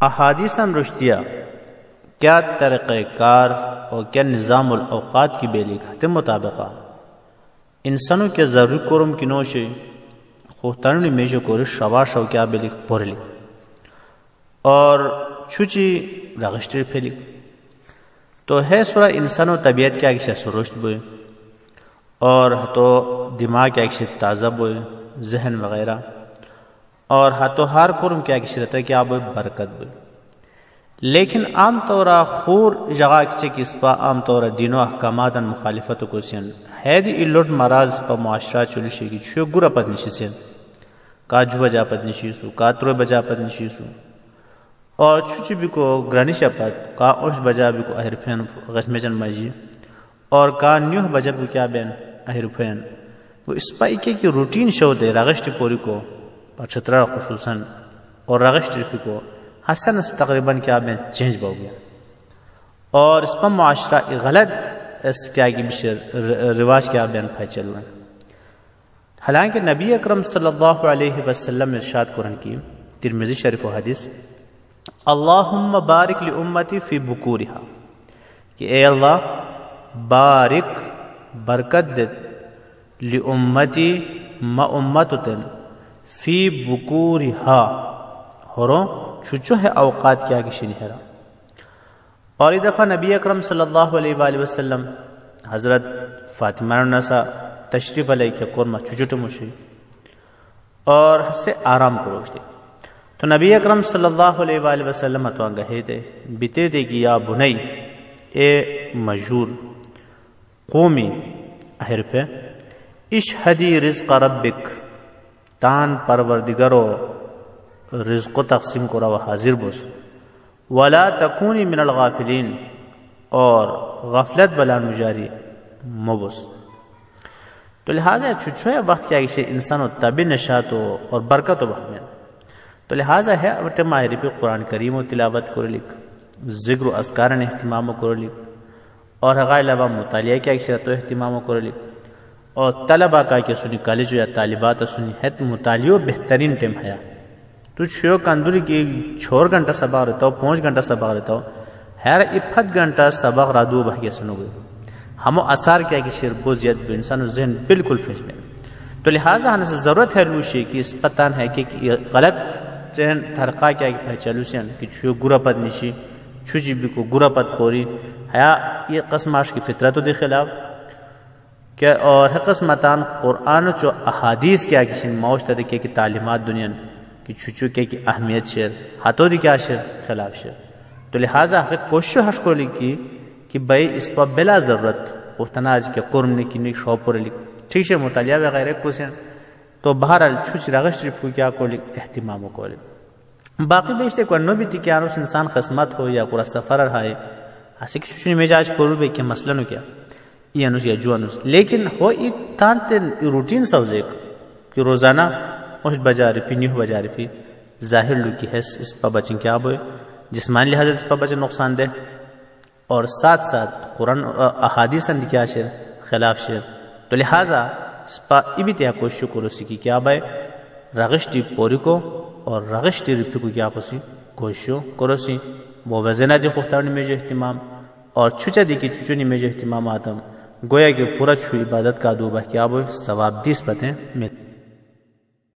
احادیثاً رشتیہ کیا طریقہ کار اور کیا نظام الاوقات کی بیلی گھاتے مطابقہ انسانوں کے ضروری کرم کی نوشے خوتانوں نے میجو کوری شوا شو کیا بیلی پورلی اور چھوچی رغشتر پھیلی تو ہے سورا انسانوں طبیعت کیا کسی سرشت بوئے اور تو دماغ کیا کسی تازہ بوئے ذہن وغیرہ اور ہاتھوں ہار کرم کیا کسی رہتا ہے کیا بوئے برکت بوئے لیکن عام طورا خور جگہ کسی کس پا عام طورا دین و احکامات مخالفت کو سین ہے دی اللوٹ مراز پا معاشرہ چلوشی کی چھو گرہ پد نشی سین کا جو بجا پد نشی سو کا ترو بجا پد نشی سو اور چھوچی بھی کو گرانیشا پد کا اوش بجا بھی کو احرفین غشمیجن مجی اور کا نیوہ بجا بھی کیا بین احرفین وہ اس پا ایک کی روٹین شو دے رغشت پوری کو پر چھترہ خصوصاً اور رغشت پی کو حسن سے تقریباً کیا بین چینج باؤ گیا اور اس پا معاشرہ غلط اس کیا کی بشر رواج کیا بین پھائی چلو ہیں حالانکہ نبی اکرم صلی اللہ علیہ وسلم ارشاد قرآن کی ترمذی شریف و حدیث اللہم بارک لی امتی فی بکورہا کہ اے اللہ بارک برکت دت لی امتی ما امتتن فی بکورہا ہورو چھوچو ہے اوقات کیا کی شنی ہے اور ایک دفعہ نبی اکرم صلی اللہ علیہ وآلہ وسلم حضرت فاطمہ النساء تشریف علیہ کے قرمہ چھوچو مشی اور سے آرام کروش دے تو نبی اکرم صلی اللہ علیہ وآلہ وسلم اتوان گہے تھے بیتے دے کہ یا بنی اے مجور قومی اہر پہ اشہدی رزق ربک تان پروردگارو رزق و تقسیم کرا و حاضر بس ولا تکونی من الغافلین اور غفلت ولا مجاری مبس تو لہٰذا چھوچھوئے وقت کیا کسی انسان و طبی نشات اور برکت و بہمین تو لہٰذا ہے اوٹے ماہری پہ قرآن کریم و تلاوت کر لکھ ذکر و اذکارن اہتمام و کر لکھ اور حقائل علیہ مطالعہ کیا کسی رہتا اہتمام و کر لکھ اور طلبہ کا کیا سنی کالج یا طالبات سنی ہے مطالعہ بہترین ٹیم ہے تو چھو کندوری کی 6 گھنٹہ سبق رہتا ہو 5 گھنٹہ سبق رہتا ہو ہر 20 گھنٹہ سبق را دو بھاگیا سنو گئے ہمو اثار کیا کہ شیر بوزیت بھی انسان ذہن بالکل فیش میں تو لہٰذا ہمیں سے ضرورت ہے لوشی کہ اس پتان ہے کہ غلط ذہن تھرقا کیا کہ پہچالو سین کہ چھو گرہ پد نشی چھو جی بھی کو گرہ پد پوری ہے یہ قسماش کی فطرت دے خلاف کہ اور ہے قسمتان قرآن چو احادیث کیا کہ شین موش طریقے کی تعلیمات دنیا کہ چھوچو کے کی اہمیت شیر ہاتھوں دی کیا شیر خلاف شیر تو لہٰذا کوشش حش کو لکھی کہ بھائی اس پر بلا ضرورت خوتناج کے قرم نے کی شوق پر لکھ ٹھیک ہے مطالعہ وغیرہ کو سین تو بہرحال چھوچ رغش شریف کو کیا کو لکھ اہتمام کو لکھ باقی بیشتے کو انو بھی تھی کہ آنوس انسان خسمت ہو یا قرآن سفر رہائے ایسے کہ چھوچنی مجاج پر بھی کہ مسئلہ نو کیا یہ انوس یا جو انوس لیکن ہو ایک تانتے روٹین سوزے کہ روزانہ اس بجا رپی نیو بجا رپی ظاہر لو کی حس اس پا بچن کیا بوئے جسمانی لحاظ اس پا بچن نقصان دے اور ساتھ ساتھ قرآن احادیث اندی کیا شیر خلاف شیر تو لہٰذا اس پا ابھی تیا کوشش کرو سی کی کیا بھائی رغشتی پوری کو اور رغشتی رپی کو کیا پسی کوشش کرو سی وہ وزنہ دی خوختار میں جو اہتمام اور چھوچا دی کی چھوچونی میں جو اہتمام آتم گویا کہ پورا چھو عبادت کا دوبہ کیا بوئے ثواب دیس پتیں مل